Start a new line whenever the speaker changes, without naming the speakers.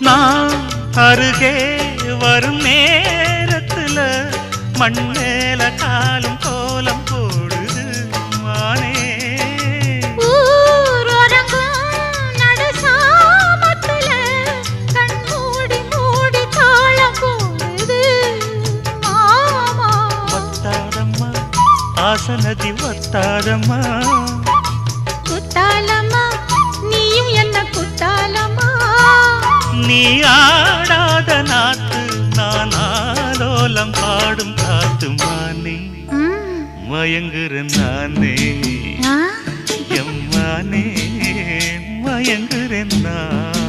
நான் அருகே வரும் நேரத்துல மண்ணேல காலும் கோலம் போடுது மானே. ஆசனதி ஒத்தாதம்மா
குத்தாலம்மா நீயும் என்ன குத்தாலம்மா.
நீ ஆடாத நாத்து நான் ஆலோலம் பாடும் காத்து மானே. மயங்குறேன் நானே எம்மானே மயங்குறேன் நான்.